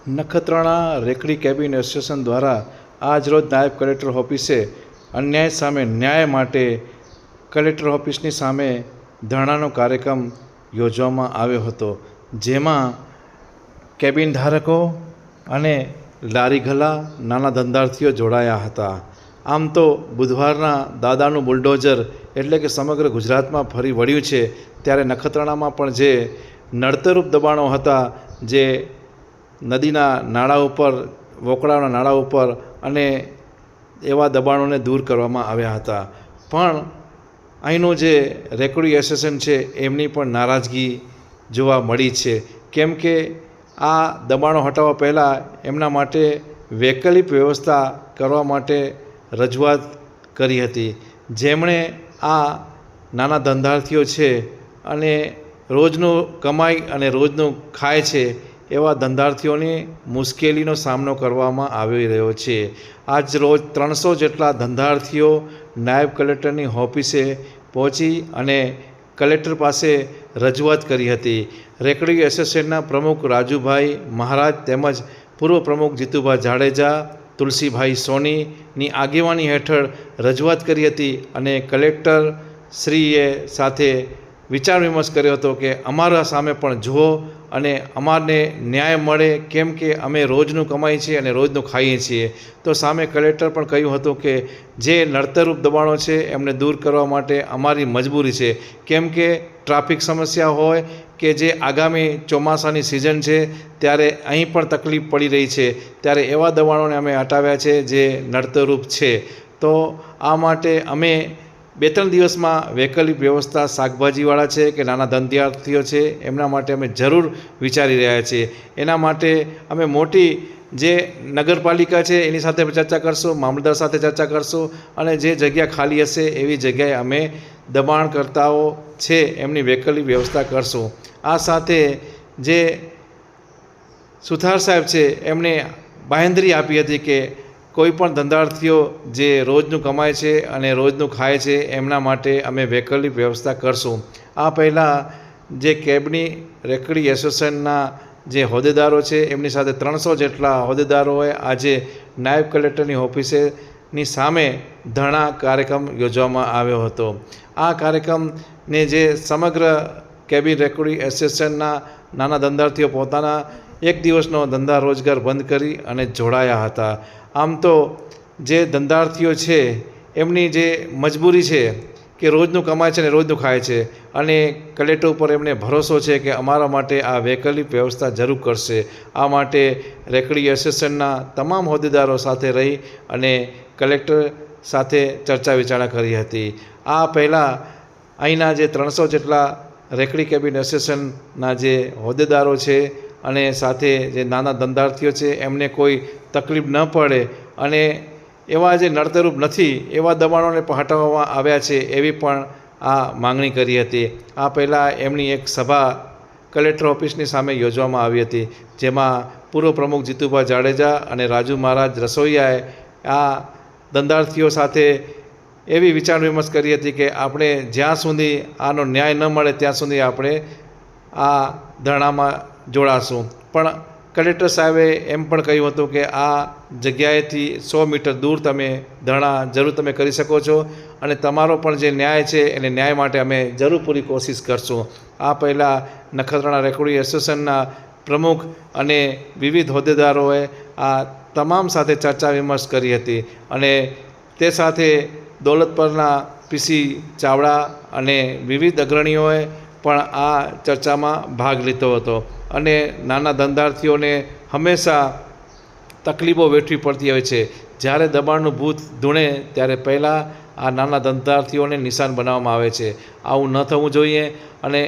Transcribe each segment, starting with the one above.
Nakhatrana રેકડી cabin association દ્વારા આજરોજ નાયબ કલેક્ટર ઓફિસે અન્યાય સામે ન્યાય માટે કલેક્ટર ઓફિસની સામે ધરણાનો કાર્યક્રમ યોજવામાં આવ્યો હતો, જેમાં કેબિન ધારકો અને લારી ગલ્લા નાના ધંધાર્થીઓ જોડાયા હતા. આમ તો બુધવારના દાદાનું બુલડોઝર એટલે કે સમગ્ર ગુજરાતમાં ફરી વળ્યું છે, ત્યારે નખત્રાણામાં પણ જે નડતરરૂપ દબાણો હતા, જે નદીના નાળા ઉપર, વોકળાના નાળા ઉપર અને એવા દબાણોને દૂર કરવામાં આવ્યા હતા. પણ અહીંનું જે રેકડી એસોસિએશન છે એમની પણ નારાજગી જોવા મળી છે, કેમ કે આ દબાણો હટાવવા પહેલાં એમના માટે વૈકલ્પિક વ્યવસ્થા કરવા માટે રજૂઆત કરી હતી, જેમણે આ નાના ધંધાર્થીઓ છે અને રોજનું કમાઈ અને રોજનું ખાય છે એવા ધંધાર્થીઓની મુશ્કેલીનો સામનો કરવામાં આવી રહ્યો છે. આજ રોજ 300 જેટલા ધંધાર્થીઓ નાયબ કલેક્ટરની ઓફિસે પહોંચી અને કલેક્ટર પાસે રજૂઆત કરી હતી. રેકડી એસોસિએશનના પ્રમુખ રાજુભાઈ મહારાજ તેમજ પૂર્વ પ્રમુખ જીતુભાઈ જાડેજા, તુલસીભાઈ સોનીની આગેવાની હેઠળ રજૂઆત કરી હતી અને કલેક્ટર શ્રીએ સાથે વિચાર વિમર્શ કર્યો હતો કે અમારા સામે પણ જુઓ અને અમારને ન્યાય મળે, કેમ કે અમે રોજનું કમાઈએ છીએ અને રોજનું ખાઈએ છીએ. તો સામે કલેક્ટર પણ કહ્યું હતું કે જે નડતરરૂપ દબાણો છે એમને દૂર કરવા માટે અમારી મજબૂરી છે, કેમ કે ટ્રાફિક સમસ્યા હોય કે જે આગામી ચોમાસાની સિઝન છે ત્યારે અહીં પણ તકલીફ પડી રહી છે, ત્યારે એવા દબાણોને અમે હટાવ્યા છે જે નડતરરૂપ છે. તો આ માટે અમે 2-3 દિવસમાં વૈકલ્પિક વ્યવસ્થા શાકભાજીવાળા છે કે નાના ધંધાર્થીઓ છે એમના માટે અમે જરૂર વિચારી રહ્યા છીએ. એના માટે અમે મોટી જે નગરપાલિકા છે એની સાથે ચર્ચા કરશું, મામલતદાર સાથે ચર્ચા કરશું અને જે જગ્યા ખાલી હશે એવી જગ્યાએ અમે દબાણકર્તાઓ છે એમની વૈકલ્પિક વ્યવસ્થા કરશું. આ સાથે જે સુથાર સાહેબ છે એમણે બાંહેધરી આપી હતી કે કોઈ પણ ધંધાર્થીઓ જે રોજનું કમાય છે અને રોજનું ખાય છે એમના માટે અમે વૈકલ્પિક વ્યવસ્થા કરશું. આ પહેલાં જે કેબની રેકડી એસોસિએશનના જે હોદ્દેદારો છે એમની સાથે 300 જેટલા હોદ્દેદારોએ આજે નાયબ કલેક્ટરની ઓફિસેની સામે ધરણા કાર્યક્રમ યોજવામાં આવ્યો હતો. આ કાર્યક્રમને જે સમગ્ર કેબિન રેકડી એસોસિએશનના નાના ધંધાર્થીઓ પોતાના 1 દિવસનો ધંધા રોજગાર બંધ કરી અને જોડાયા હતા. આમ તો જે ધંધાર્થીઓ છે એમની જે મજબૂરી છે કે રોજનું કમાય છે અને રોજનું ખાય છે અને કલેક્ટર ઉપર એમને ભરોસો છે કે અમારા માટે આ વૈકલ્પિક વ્યવસ્થા જરૂર કરશે. આ માટે રેકડી એસોસિએશનના તમામ હોદ્દેદારો સાથે રહી અને કલેક્ટર સાથે ચર્ચા વિચારણા કરી હતી. આ પહેલાં અહીંના જે 300 જેટલા રેકડી કેબિન એસોસિએશનના જે હોદ્દેદારો છે અને સાથે જે નાના ધંધાર્થીઓ છે એમને કોઈ તકલીફ ન પડે અને એવા જે નડતરરૂપ નથી એવા દબાણોને પણ હટાવવામાં આવ્યા છે એવી પણ આ માંગણી કરી હતી. આ પહેલાં એમની એક સભા કલેક્ટર ઓફિસની સામે યોજવામાં આવી હતી, જેમાં પૂર્વ પ્રમુખ જીતુભાઈ જાડેજા અને રાજુ મહારાજ રસોઈયાએ આ ધંધાર્થીઓ સાથે એવી વિચાર વિમર્શ કરી હતી કે આપણે જ્યાં સુધી આનો ન્યાય ન મળે ત્યાં સુધી આપણે આ ધરણામાં જોડાશું. પણ કલેક્ટર સાહેબે એમ પણ કહ્યું હતું કે આ જગ્યાએથી 100 મીટર દૂર તમે ધરણા જરૂર તમે કરી શકો છો અને તમારો પણ જે ન્યાય છે એને ન્યાય માટે અમે જરૂર પૂરી કોશિશ કરશું. આ પહેલાં નખત્રાણા રેકડી એસોસિએશનના પ્રમુખ અને વિવિધ હોદ્દેદારોએ આ તમામ સાથે ચર્ચા વિમર્શ કરી હતી અને તે સાથે દોલતપરના પીસી ચાવડા અને વિવિધ અગ્રણીઓએ પણ આ ચર્ચામાં ભાગ લીધો હતો અને નાના ધંધાર્થીઓને હંમેશા તકલીફો વેઠવી પડતી હોય છે. જ્યારે દબાણનું ભૂત ધૂણે ત્યારે પહેલાં આ નાના ધંધાર્થીઓને નિશાન બનાવવામાં આવે છે. આવું ન થવું જોઈએ અને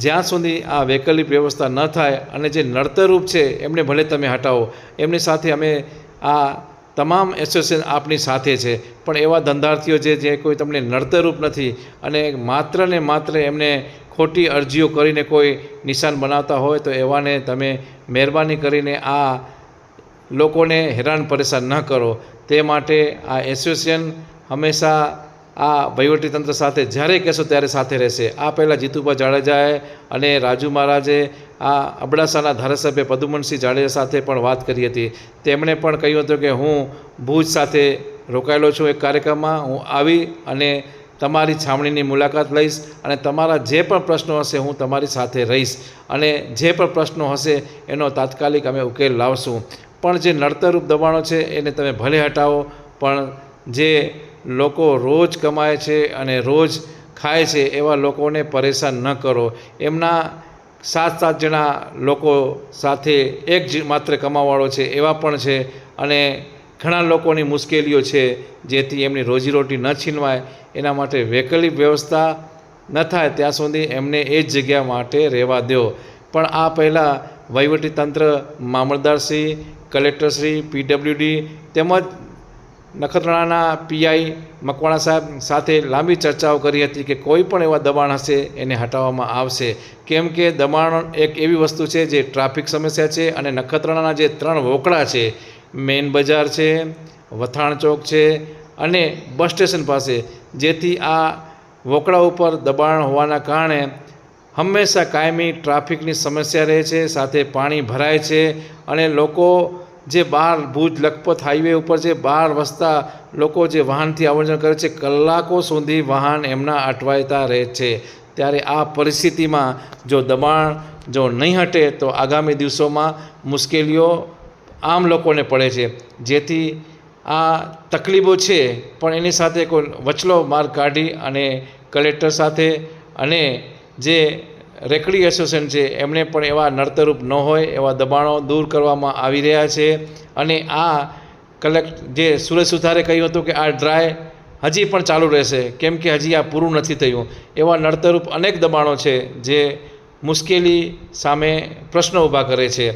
જ્યાં સુધી આ વૈકલ્પિક વ્યવસ્થા ન થાય અને જે નડતરરૂપ છે એમને ભલે તમે હટાવો, એમની સાથે અમે આ તમામ એસોસિએશન આપની સાથે છે, પણ એવા ધંધાર્થીઓ જે કોઈ તમને નડતરરૂપ નથી અને માત્ર ને માત્ર એમને ખોટી અરજીઓ કરીને કોઈ નિશાન બનાવતા હોય તો એવાને તમે મહેરબાની કરીને આ લોકોને હેરાન પરેશાન ન કરો. તે માટે આ એસોસિએશન હંમેશા આ વહીવટીતંત્ર સાથે જ્યારે કહેશો ત્યારે સાથે રહેશે. આ પહેલાં જીતુભાઈ જાડેજાએ અને રાજુ મહારાજે આ અબડાસાના ધારાસભ્ય પદુમનસિંહ જાડેજા સાથે પણ વાત કરી હતી. તેમણે પણ કહ્યું હતું કે હું ભુજ સાથે રોકાયેલો છું એક કાર્યક્રમમાં, હું આવી અને તમારી છાવણીની મુલાકાત લઈશ અને તમારા જે પણ પ્રશ્નો હશે હું તમારી સાથે રહીશ અને જે પણ પ્રશ્નો હશે એનો તાત્કાલિક અમે ઉકેલ લાવશું. પણ જે નડતરરૂપ દબાણો છે એને તમે ભલે હટાવો, પણ જે લોકો રોજ કમાય છે અને રોજ ખાય છે એવા લોકોને પરેશાન ન કરો. એમના 7 જણા લોકો સાથે એક જ માત્ર કમાવાવાળો છે એવા પણ છે અને ઘણા લોકોની મુશ્કેલીઓ છે, જેથી એમની રોજીરોટી ન છીનવાય એના માટે વૈકલ્પિક વ્યવસ્થા ન થાય ત્યાં સુધી એમને એ જ જગ્યા માટે રહેવા દો. પણ આ પહેલાં વહીવટીતંત્ર, મામલતદારશ્રી, કલેક્ટરશ્રી, PWD તેમજ નખત્રાણાના પીઆઈ મકવાણા સાહેબ સાથે લાંબી ચર્ચાઓ કરી હતી કે કોઈ પણ એવા દબાણ હશે એને હટાવવામાં આવશે. કેમ કે દબાણ એક એવી વસ્તુ છે જે ટ્રાફિક સમસ્યા છે અને નખત્રાણાના જે 3 વોકળા છે, મેઇન બજાર છે, વથાણ ચોક છે અને બસ સ્ટેશન પાસે, જેથી આ વોકળા ઉપર દબાણ હોવાના કારણે હંમેશા કાયમી ટ્રાફિકની સમસ્યા રહે છે, સાથે પાણી ભરાય છે અને લોકો જે બહાર ભુજ લખપત હાઈવે ઉપર જે બહાર વસતા લોકો જે વાહનથી આવન કરે છે, કલાકો સુધી વાહન એમના અટવાયતા રહે છે. ત્યારે આ પરિસ્થિતિમાં જો દબાણ જો નહીં હટે તો આગામી દિવસોમાં મુશ્કેલીઓ આમ લોકોને પડે છે. જેથી આ તકલીફો છે પણ એની સાથે કોઈ વચલો માર્ગ કાઢી અને કલેક્ટર સાથે અને જે રેકડી એસોસિએશન છે એમણે પણ એવા નડતરરૂપ ન હોય એવા દબાણો દૂર કરવામાં આવી રહ્યા છે. અને આ જે સુરેશ સુથારે કહ્યું હતું કે આ ડ્રાય હજી પણ ચાલુ રહેશે, કેમ કે હજી આ પૂરું નથી થયું. એવા નડતરરૂપ અનેક દબાણો છે જે મુશ્કેલી સામે પ્રશ્નો ઊભા કરે છે.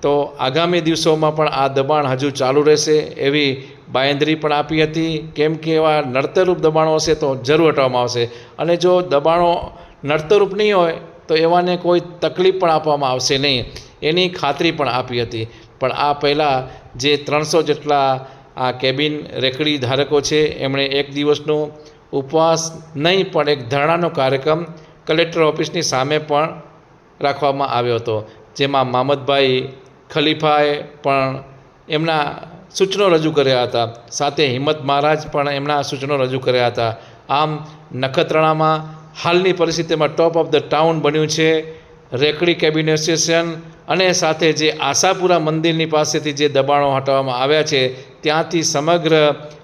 તો આગામી દિવસોમાં પણ આ દબાણ હજુ ચાલુ રહેશે એવી બાંયધરી પણ આપી હતી. કેમ કે એવા નડતરરૂપ દબાણો હશે તો જરૂર હટાવવામાં આવશે અને જો દબાણો નડતરરૂપ નહીં હોય તો એવાને કોઈ તકલીફ પણ આપવામાં આવશે નહીં, એની ખાતરી પણ આપી હતી. પણ આ પહેલાં જે 300 જેટલા આ કેબિન રેકડી ધારકો છે એમણે એક દિવસનો ઉપવાસ નહીં પણ એક ધરણાનો કાર્યક્રમ કલેક્ટર ઓફિસની સામે પણ રાખવામાં આવ્યો હતો, જેમાં મામદભાઈ ખલીફાએ પણ એમના સૂચનો રજૂ કર્યા હતા, સાથે હિંમત મહારાજ પણ એમના સૂચનો રજૂ કર્યા હતા. આમ નખત્રાણામાં હાલની પરિસ્થિતિમાં ટોપ ઓફ ધ ટાઉન બન્યું છે રેકડી કેબિન એસોસિએશન. અને સાથે જે આશાપુરા મંદિરની પાસેથી જે દબાણો હટાવવામાં આવ્યા છે ત્યાંથી સમગ્ર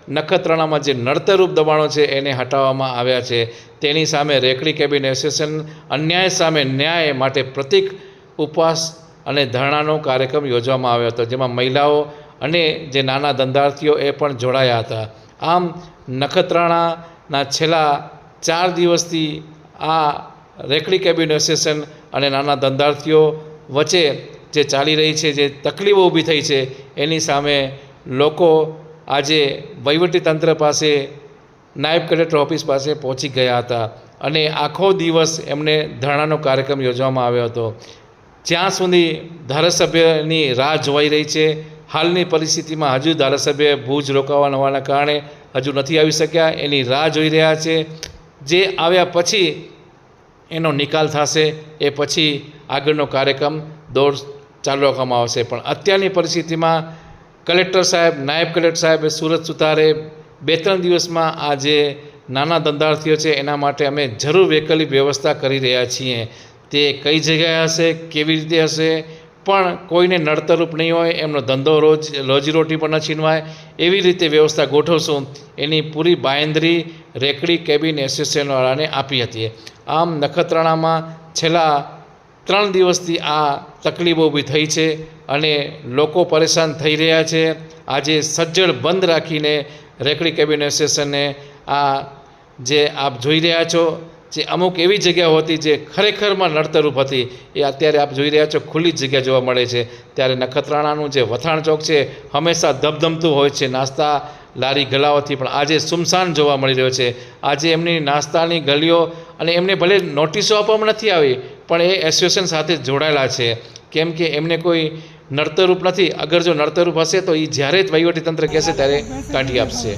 નખત્રાણામાં જે નડતરરૂપ દબાણો છે એને હટાવવામાં આવ્યા છે. તેની સામે રેકડી કેબિન એસોસિએશન અન્યાય સામે ન્યાય માટે પ્રતિક ઉપવાસ અને ધરણાનો કાર્યક્રમ યોજવામાં આવ્યો હતો, જેમાં મહિલાઓ અને જે નાના ધંધાર્થીઓ એ પણ જોડાયા હતા. આમ નખત્રાણાના છેલ્લા 4 દિવસથી આ રેકડી કેબિન એસોસિએશન અને નાના ધંધાર્થીઓ વચ્ચે જે ચાલી રહી છે, જે તકલીફો ઊભી થઈ છે એની સામે લોકો આજે વહીવટીતંત્ર પાસે, નાયબ કલેક્ટર ઓફિસ પાસે પહોંચી ગયા હતા અને આખો દિવસ એમને ધરણાનો કાર્યક્રમ યોજવામાં આવ્યો હતો. જ્યાં સુધી ધારાસભ્યની રાહ જોવાઈ રહી છે. હાલની પરિસ્થિતિમાં હજુ ધારાસભ્ય ભુજ રોકાવાના હોવાના કારણે હજુ નથી આવી શક્યા, એની રાહ જોઈ રહ્યા છે. જે આવ્યા પછી એનો નિકાલ થશે, એ પછી આગળનો કાર્યક્રમ દોર ચાલુ રાખવામાં આવશે. પણ અત્યારની પરિસ્થિતિમાં કલેક્ટર સાહેબ, નાયબ કલેક્ટર સાહેબ સુરત સુથારે 2-3 દિવસમાં આ જે નાના ધંધાર્થીઓ છે એના માટે અમે જરૂર વૈકલ્પિક વ્યવસ્થા કરી રહ્યા છીએ. તે કઈ જગ્યાએ હશે, કેવી રીતે હશે, પણ કોઈને નડતરરૂપ નહીં હોય, એમનો ધંધો રોજીરોટી પણ ન છીનવાય એવી રીતે વ્યવસ્થા ગોઠવશું, એની પૂરી બાંયધરી રેકડી કેબિન એસોસિએશનવાળાને આપી હતી. આમ નખત્રાણામાં છેલ્લા 3 દિવસથી આ તકલીફો ઊભી થઈ છે અને લોકો પરેશાન થઈ રહ્યા છે. આજે સજ્જડ બંધ રાખીને રેકડી કેબિન એસોસિએશનને આ જે આપ જોઈ રહ્યા છો, જે અમુક એવી જગ્યાઓ હતી જે ખરેખરમાં નડતરરૂપ હતી, એ અત્યારે આપ જોઈ રહ્યા છો ખુલ્લી જગ્યા જોવા મળે છે. ત્યારે નખત્રાણાનું જે વથાણ ચોક છે હંમેશા ધમધમતું હોય છે નાસ્તા લારી ગલાઓથી, પણ આજે સુમસાન જોવા મળી રહ્યો છે. આજે એમની નાસ્તાની ગલીઓ અને એમને ભલે નોટિસો આપવામાં નથી આવી પણ એ એસોસિએશન સાથે જોડાયેલા છે, કેમ કે એમને કોઈ નડતરરૂપ નથી. અગર જો નડતરરૂપ હશે તો એ જ્યારે જ વહીવટીતંત્ર કહેશે ત્યારે કાઢી આપશે.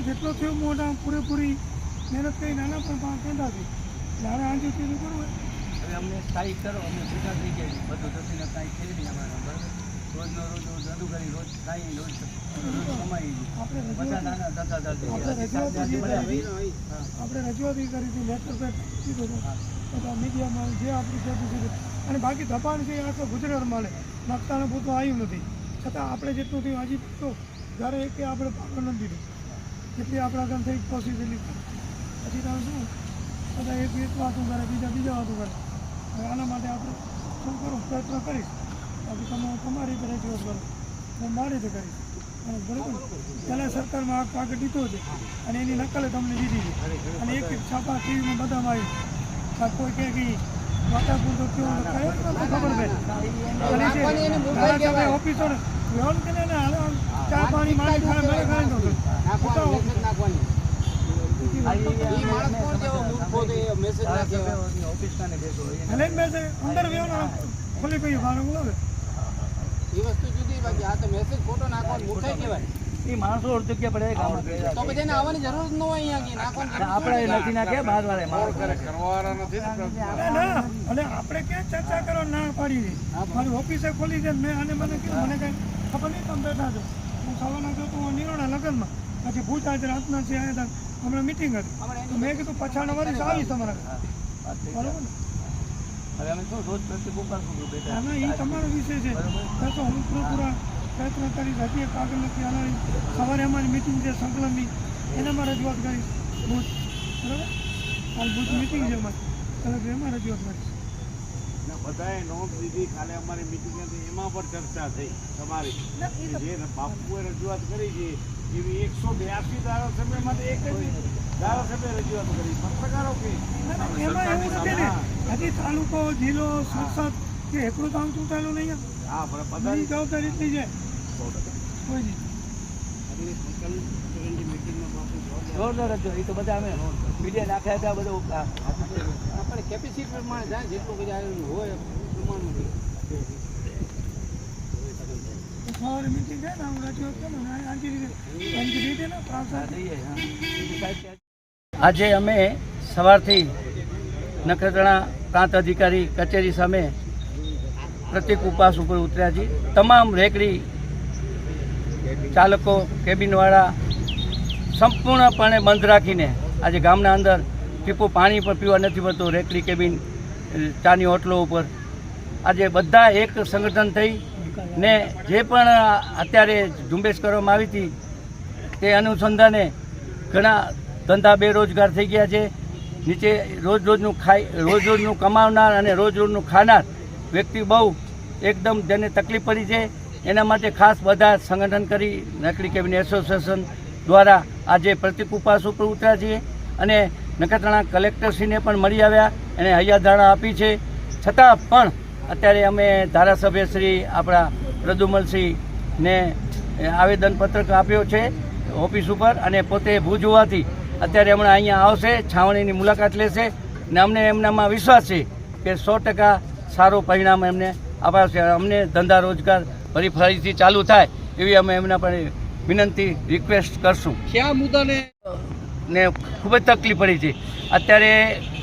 જેટલો થયો મોટા પૂરેપૂરી મહેનત કરી નાના પણ કહેતા હતી આને આજે કીધું કરવું હવે અમને સ્થાયી કરો, અમને ભેગા થઈ જાય બધું ધસીને કાંઈ છે નહીં અમારે બરાબર. રોજનો રોજ રજૂ કરી, રોજ ખાઈ, રોજ કમાઈ, બધા નાના દાદા દાદી આપણે રજૂઆત એ કરી હતી, લેટર પેડ કીધું હતું બધા મીડિયામાં જે આપણી કેપેસિટી અને બાકી દબાણ છે એ આખો ગુજરાત મળે નકશાને પૂરતું આવ્યું નથી છતાં આપણે જેટલું થયું હજી તો ઘરે એક આપણે પાકો નથી દીધું જેટલી આપણા ઘર થઈ પોસિબિલિટી પછી તમે શું બધા એક વાતું કરે બીજા વાતું કરે હવે આના માટે આપણે શું કરું પ્રયત્ન કરીશ બાકી તમે તમારી રીતે રજૂઆત કરો હું મારી રીતે કરીશ અને બરાબર પહેલાં સરકારમાં આ કાગળ દીધો છે અને એની નકલ તમને દીધી છે અને એક છાપા ટીવીમાં બધામાં આવી કોઈ કહે કે વાતાપુર તો કેવું કયો તમને ખબર ભાઈ ઓફિસર લોન કે ને ચા પાણી મારી ખાય મેળે ખાય તો અંદર વ્યવહાર ખોલી ગઈ મારું બોલે એ વસ્તુ જુદી બાકી આ તો મેસેજ ફોટો નાખવાનું મૂર્ખાઈ કહેવાય. એ માણસો અડધું પડે તો પછી એને આવવાની જરૂર જ ન હોય અહીંયા નાખવાનું. આપણે નથી નાખ્યા બહાર વાળે અને આપણે ક્યાં ચર્ચા કરો ના પાડી દે મારી ઓફિસે ખોલી છે મેં અને મને કીધું મને કઈ ખબર નહીં તમે બેઠા છો હું સવારના જો તો નિરોણા લગ્નમાં પછી ભૂજ આજે રાતના છે આવ્યા હતા હમણાં મિટિંગ હતી તો મેં કીધું પછાડના વાળી આવીશ તમારા બરાબર ને હવે અમે શું રોજ પ્રતિકૂળ કરશું બેટા આમાં એ તમારો વિષય છે તો હું પૂરા પ્રયત્ન કરીશ હજી એક આગળ નથી આનારી સવારે અમારી મિટિંગ છે સંકલનની એનામાં રજૂઆત કરીશ ભુજ બરાબર હાલ ભુજ મિટિંગ છે અમારી કલેક્ટર એમાં રજૂઆત કરીશ બધાએ નોંધ લીધી ખાલી અમારી મિટિંગ હતી એમાં પણ ચર્ચા થઈ તમારી જે બાપુએ રજૂઆત કરી છે એવી 182 ધારાસભ્યમાંથી એક જ ધારાસભ્ય રજૂઆત કરી પત્રકારો કે એમાં એવું નથી ને હજી તાલુકો જિલ્લો સંસદ કે એકલું કામ ચૂંટાયેલું નહીં હા પણ બધા બધી જવાબદારી એટલી છે કોઈ જોરદાર હતો એ તો બધા અમે મીડિયા નાખ્યા હતા બધું આપણે કેપેસિટી પ્રમાણે જાય જેટલું બધા હોય પ્રમાણમાં સવારે મિટિંગ થાય ને હું રજૂઆત કરું ને આજી રીતે ને પ્રાંત આજે અમે સવારથી નખત્રાણા પ્રાંત અધિકારી કચેરી સામે પ્રતિક ઉપવાસ ઉપર ઉતર્યા છીએ. તમામ રેકડી ચાલકો કેબિનવાળા સંપૂર્ણપણે બંધ રાખીને આજે ગામના અંદર ટીપું પાણી પણ પીવા નથી પડતું. રેકડી કેબિન ચાની હોટલો ઉપર આજે બધા એક સંગઠન થઈ ને જે પણ અત્યારે ઝુંબેશ કરવામાં આવી હતી તે અનુસંધાને ઘણા ધંધા બેરોજગાર થઈ ગયા છે. નીચે રોજનું કમાવનાર અને રોજનું ખાનાર વ્યક્તિ બહુ એકદમ જેને તકલીફ પડી છે એના માટે ખાસ બધા સંગઠન કરી રેકડી કેબિન એસોસિએશન દ્વારા આજે પ્રતિક ઉપવાસ ઉપર ઉતર્યા છીએ અને નખત્રાણા કલેક્ટરશ્રીને પણ મળી આવ્યા અને હૈયાધારણા આપી છે. છતાં પણ અત્યારે અમે ધારાસભ્ય શ્રી આપણા પ્રદ્યુમનસિંહને આવેદનપત્રક આપ્યો છે ઓફિસ ઉપર અને પોતે ભુજ હોવાથી અત્યારે હમણાં અહીંયા આવશે, છાવણીની મુલાકાત લેશે ને અમને એમનામાં વિશ્વાસ છે કે 100% સારું પરિણામ એમને અપાશે. અમને ધંધા રોજગાર ફરીથી ચાલુ થાય એવી અમે એમના પર વિનંતી રિક્વેસ્ટ કરશું. કયા મુદ્દાને ને ખૂબ જ તકલીફ પડી છે. અત્યારે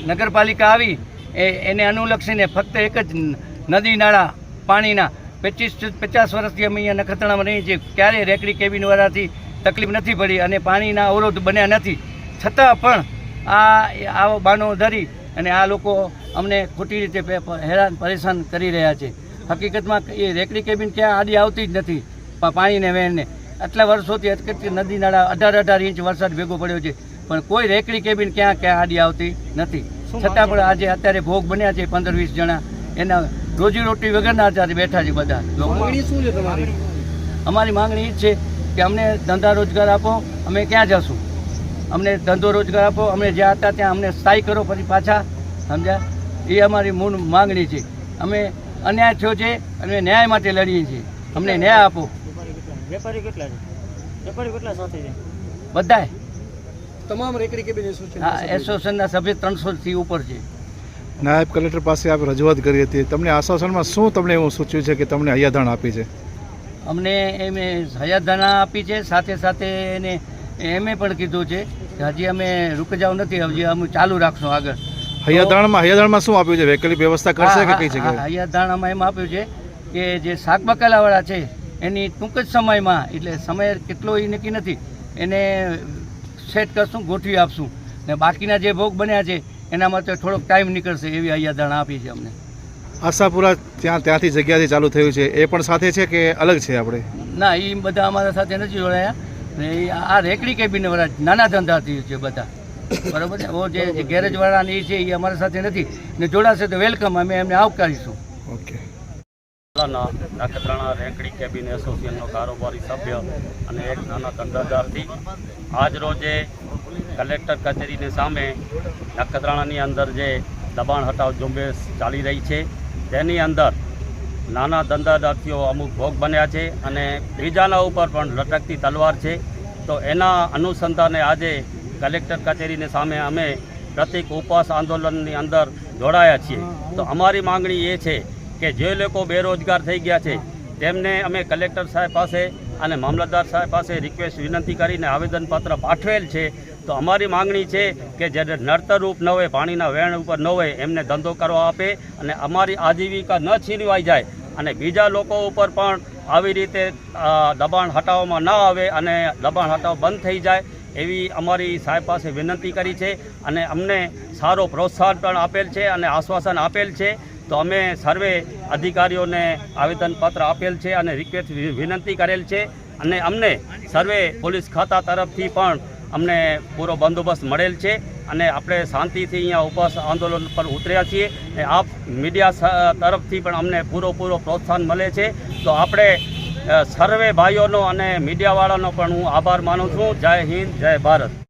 નગરપાલિકા આવી એને અનુલક્ષીને ફક્ત એક જ નદી નાળા પાણીના 50 વર્ષથી અમે અહીંયા નખત્રાણામાં રહીએ છીએ. ક્યારેય રેકડી કેબિનવાળાથી તકલીફ નથી પડી અને પાણીના અવરોધ બન્યા નથી. છતાં પણ આવો બાનો ધરી અને આ લોકો અમને ખોટી રીતે હેરાન પરેશાન કરી રહ્યા છે. હકીકતમાં એ રેકડી કેબિન ક્યાં આડી આવતી જ નથી પાણીને વહેણને. આટલા વર્ષોથી નદી નાળા 18 ઇંચ વરસાદ ભેગો પડ્યો છે પણ કોઈ રેકડી કેબિન ક્યાં આડી આવતી નથી. છતાં પણ આજે અત્યારે ભોગ બન્યા છે 15-20 જણા એના રોજીરોટી વગરના અત્યારે બેઠા છે બધા લોકો. શું છે તમારી? અમારી માંગણી એ જ છે કે અમને ધંધા રોજગાર આપો. અમે ક્યાં જશું? અમને ધંધો રોજગાર આપો. અમને જ્યાં હતા ત્યાં અમને સ્થાયી કરો પછી પાછા, સમજ્યા? એ અમારી મૂળ માંગણી છે. અમે અન્યાય થયો છે અને ન્યાય માટે લડીએ છીએ. અમને ન્યાય આપો. વેપારી કેટલા છે? વેપારી કેટલા સાથે છે? બધાય તમામ રેકડી કેબિન એસોસિએશન હા એસોસિએશનના સભ્ય 300થી ઉપર છે. નાયબ કલેક્ટર પાસે આપ રજૂઆત કરી હતી. તમને આશ્વાસનમાં શું તમને એવું સૂચ્યું છે કે તમને હૈયાધારણા આપી છે? અમને એમે હૈયાધારણા આપી છે. સાથે સાથે એને એમે પણ કીધું છે કે હજી અમે રૂક જાવ નથી, હજી અમે ચાલુ રાખશું આગળ. હૈયાધાણમાં શું આપ્યું છે? વૈકલ્પિક વ્યવસ્થા કરશે કે કઈ જગ્યાએ? હૈયાધાણામાં એમ આપ્યું છે કે જે શાક બકાલાવાળા છે એની ટૂંક જ સમયમાં, એટલે સમય કેટલો એ નક્કી નથી, એને સેટ કરશું, ગોઠવી આપશું, ને બાકીના જે ભોગ બન્યા છે એના માટે થોડોક ટાઈમ નીકળશે એવી હૈયાધારણા આપી છે અમને. આશાપુરા ત્યાંથી જગ્યાથી ચાલુ થયું છે, એ પણ સાથે છે કે અલગ છે આપણે? ના, એ બધા અમારા સાથે નથી જોડાયા, ને આ રેકડી કેબિનવાળા નાના ધંધાથી છે બધા, બરાબર છે. જે ગેરેજવાળા એ છે એ અમારા સાથે નથી, ને જોડાશે તો વેલકમ, અમે એમને આવકારીશું. ઓકે. નખત્રાણા રેકડી કેબિન એસોસિએશનનો કારોબારી સભ્ય અને એક નાના ધંધાદારથી આજ રોજે કલેક્ટર કચેરીની સામે નખત્રાણાની અંદર જે દબાણ હટાવ ઝુંબેશ ચાલી રહી છે તેની અંદર નાના ધંધાદારથીઓ અમુક ભોગ બન્યા છે અને બીજાના ઉપર પણ લટકતી તલવાર છે. તો એના અનુસંધાને આજે કલેક્ટર કચેરીની સામે અમે પ્રતિક ઉપવાસ આંદોલનની અંદર જોડાયા છીએ. તો અમારી માંગણી એ છે કે જે લોકો બેરોજગાર થઈ ગયા છે તેમને અમે કલેક્ટર સાહેબ પાસે અને મામલતદાર સાહેબ પાસે રિક્વેસ્ટ વિનંતી કરીને આવેદનપત્ર પાઠવેલ છે. તો અમારી માંગણી છે કે જે નડતરરૂપ ન હોય, પાણીના વેણ ઉપર ન હોય, એમને ધંધો કરવા આપે અને અમારી આજીવિકા ન છીનવાઈ જાય અને બીજા લોકો ઉપર પણ આવી રીતે દબાણ હટાવવામાં ન આવે અને દબાણ હટાવ બંધ થઈ જાય એવી અમારી સાહેબ પાસે વિનંતી કરી છે અને અમને સારો પ્રોત્સાહન પણ આપેલ છે અને આશ્વાસન આપેલ છે. તો અમે સર્વે અધિકારીઓને આવેદનપત્ર આપેલ છે અને રિક્વેસ્ટ વિનંતી કરેલ છે અને અમને સર્વે પોલીસ ખાતા તરફથી પણ અમને પૂરો બંદોબસ્ત મળેલ છે અને આપણે શાંતિથી અહીંયા ઉપવાસ આંદોલન પર ઉતર્યા છીએ. આપ મીડિયા તરફથી પણ અમને પૂરો પ્રોત્સાહન મળે છે. તો આપણે સર્વે ભાઈઓનો અને મીડિયાવાળાનો પણ હું આભાર માનું છું. જય હિન્દ, જય ભારત.